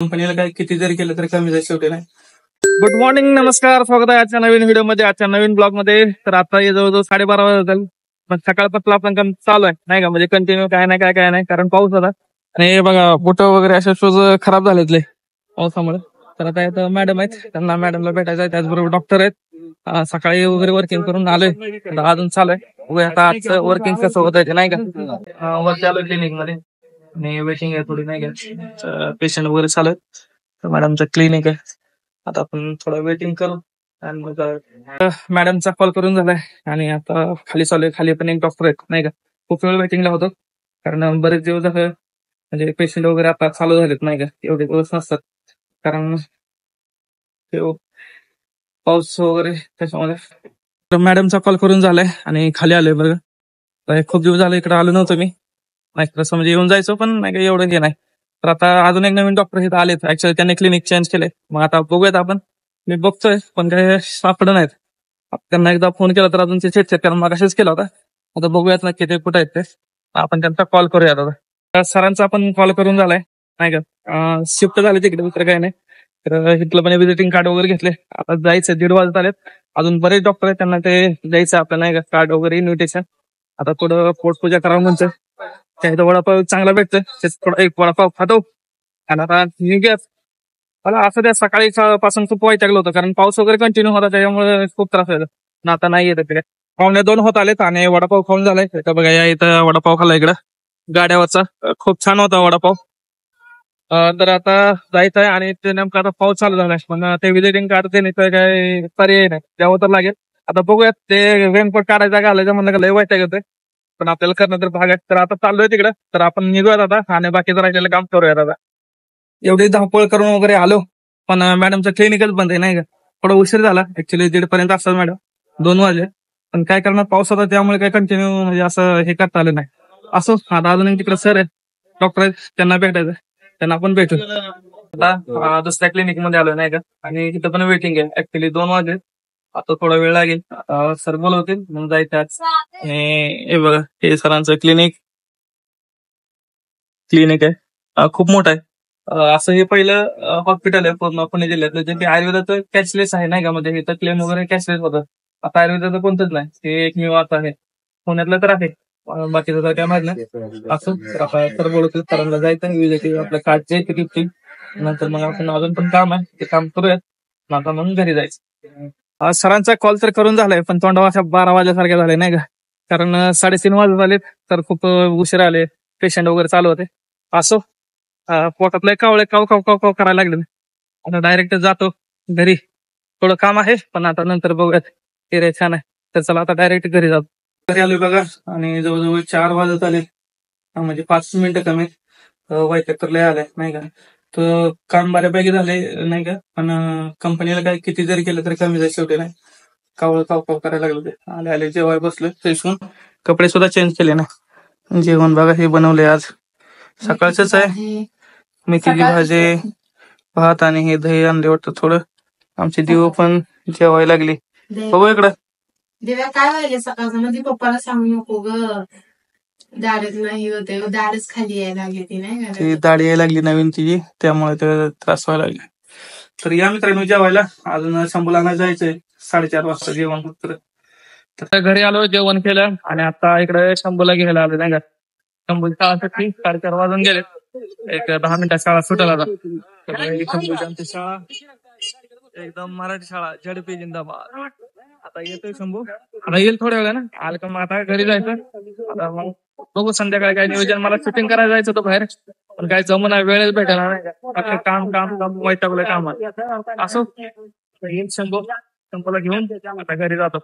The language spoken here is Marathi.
कंपनीला काय किती जरी केलं तरी कमी जाईल शेवटी नाही. गुड मॉर्निंग, नमस्कार, स्वागत आहे आजच्या नवीन व्हिडिओमध्ये, आजच्या नवीन ब्लॉग मध्ये. तर आता जवळजवळ 12:30 वाजता पण सकाळपासून आपण काम चालू आहे नाही का, म्हणजे कंटिन्यू काय नाही कारण पाऊस होता आणि हे बघा बोट वगैरे असे शूज खराब झालेतले पावसामुळे. तर आता इथं मॅडम आहेत, त्यांना मॅडमला भेटायचं आहे, त्याचबरोबर डॉक्टर आहेत. सकाळी वगैरे वर्किंग करून आलोय, अजून चालू आहे. आता आजचं वर्किंग कसं होत आहे नाही का, वरती आलोय क्लिनिक मध्ये आणि वेटिंग आहे थोडी नाही का, पेशंट वगैरे चालू आहेत. तर मॅडमचं क्लिनिक आहे, आता आपण थोडं वेटिंग करू आणि मग मॅडमचा कॉल करून झालाय आणि आता खाली चालू खाली पण एक डॉक्टर आहेत नाही का. खूप वेळ वेटिंगला होतो कारण बरेच दिवस झाले म्हणजे पेशंट वगैरे आता चालू झालेत नाही का, एवढे दिवस नसतात कारण पाऊस वगैरे त्याच्यामध्ये. तर मॅडमचा कॉल करून झालाय आणि खाली आलोय बघा. खूप दिवस झाले इकडे आलो नव्हतो मी नाही, तसं म्हणजे येऊन जायचो पण नाही का एवढं हे नाही. तर आता अजून एक नवीन डॉक्टर इथं आलेत, ऍक्च्युअली त्यांनी क्लिनिक चेंज केले. मग आता बघूयात आपण, मी बघतोय पण काही सापडत नाहीत. त्यांना एकदा फोन केला तर अजून ते चेक कारण मग असेच केला होता. आता बघूयात ना किती कुठे आहेत ते, आपण त्यांचा कॉल करूयात. आता सरांचा आपण कॉल करून झालाय नाही का, शिफ्ट झाले तिकडे, दुसरं काही नाही. तर इथलं पण विजिटिंग कार्ड वगैरे घेतले, आता जायचं 1:30 वाजत आलेत. अजून बरेच डॉक्टर आहेत, त्यांना ते द्यायचं आपल्याला नाही का कार्ड वगैरे इन्व्हिटेशन. आता थोडं पोटपूजा करावं म्हणतं, त्या इथं वडापाव चांगला भेटतोय, थोडा एक वडापाव खातो आणि आता निघूयात. मला असं त्या सकाळी पासून खूप वैतागलं होतं कारण पाऊस वगैरे कंटिन्यू होता, त्याच्यामुळे खूप त्रास व्हायचा. पण आता नाही येत तिकडे. 1:45 होत आलेत आणि वडापाव खाऊन झालाय. इथं बघा, या इथं वडापाव खाल्ला इकडं गाड्यावरचा, खूप छान होता वडापाव. तर आता जायचं आहे आणि ते नेमकं आता पाऊस चालू झालाय, पण ते विजिटिंग कार्ड ते नाही तर काही पर्याय नाही, द्यावं तर लागेल. आता बघूयात, ते रेनकोट काढायचा घालायचं म्हणलं का लय वैताग येतोय, पण आपल्याला करणं तर भाग आहे. तर आता चाललोय तिकडं, तर आपण निघूयात आता आणि बाकीचं राहिलेलं काम करूयात. आता एवढी धावपळ करून वगैरे आलो, पण मॅडमचं क्लिनिकच बंद आहे नाही का. थोडा उशीर झाला, ऍक्च्युअली 1:30 पर्यंत असतात मॅडम, 2 वाजले. पण काय करणार, पाऊस होता त्यामुळे काही कंटिन्यू म्हणजे असं हे करता आलं नाही. असं आता अजून तिकडे सर आहेत, डॉक्टर आहेत, त्यांना भेटायचं, त्यांना आपण भेटू. आता दुसऱ्या क्लिनिक मध्ये आलोय नाही का, आणि तिथं पण वेटिंग आहे. ऍक्च्युअली 2 वाजले, आता थोडा वेळ लागेल. आता सर बोलवतील म्हणून जायचं आज. आणि हे बघा, हे सरांचं क्लिनिक आहे, खूप मोठं आहे. असं हे पहिलं हॉस्पिटल आहे पूर्ण पुणे जिल्ह्यातलं, जे की आयुर्वेदाचं कॅशलेस आहे नाही का, म्हणजे इथं क्लेम वगैरे कॅशलेस होतं. आता आयुर्वेदाचं कोणतंच नाही, हे एकमेव आता आहे पुण्यातलं तर आहे. बाकीचं तर काय माहित नाही. असं तर आता सर बोलवतील, सरांना जायचं आपलं कार्डचे तिकीटची, नंतर मग आपण अजून पण काम आहे ते काम करूयात, आता मग घरी जायचं. सरांचा कॉल तर करून झालाय, पण तोंडावर अशा 12 वाजल्यासारखे झाले नाही का, कारण 3:30 वाजत आलेत. तर खूप उशीर आले, पेशंट वगैरे चालू होते. असो, पोटातलं कावळे काव काव काव काव करायला लागले. आता डायरेक्ट जातो घरी, थोडं काम आहे पण आता नंतर बघूयात. एरिया छान आहे, तर चला आता डायरेक्ट घरी जातो. घरी आलोय बघा आणि जवळजवळ 4 वाजत आले, म्हणजे 5 मिनिटं कमी. वैताग तर लय आलाय नाही का. तर काम बऱ्यापैकी झाले नाही का, पण कंपनीला काय किती जरी केलं तरी कमी जाईल शेवटी नाही. कावळ काव काव करायला लागले. आले आले जेवाय बसलोय, फ्रेश होऊन कपडे सुद्धा चेंज केले ना. जेवण बघा हे बनवलंय आज, सकाळचंच आहे. मेथीची भाजी, भात आणि हे दही आणले वाटतं थोडं. आमची दिवो पण जेवायला लागली. बघू इकडं. दिव्या काय व्हायला सकाळचं, म्हणजे पप्पाला सांगू नको ग, दारच नाही होते, दारच खाली यायला लागली ती नाही का, ती दाढी यायला लागली नवीन तिची, त्यामुळे ते त्रास व्हायला लागला. तर या मित्रांनो जेवायला, अजून शंभूला जायचंय 4:30 वाजता जेवण होतं. तर घरी आलो, जेवण केलं आणि आता इकडे शंभूला घ्यायला आलो नाही का. शंभूची शाळा सुटली, 4:30 वाजून गेले, एक 10 मिनिटात शाळा सुटायला आता. शंभूची आमची शाळा एकदम मराठी शाळा, झडपी जिंदाबाद. आता येतोय शंभू, आता येईल थोड्या वेळा ना, आलं का मग आता घरी जायचं. आता मग बघू संध्याकाळी काय नियोजन, मला शूटिंग करायला जायचं होतं बाहेर, पण काय जमना, वेळच भेटायला नाही का. काम काम काम वैतागलंय कामात. असो, येईल शंभूला घेऊन आता घरी जातो.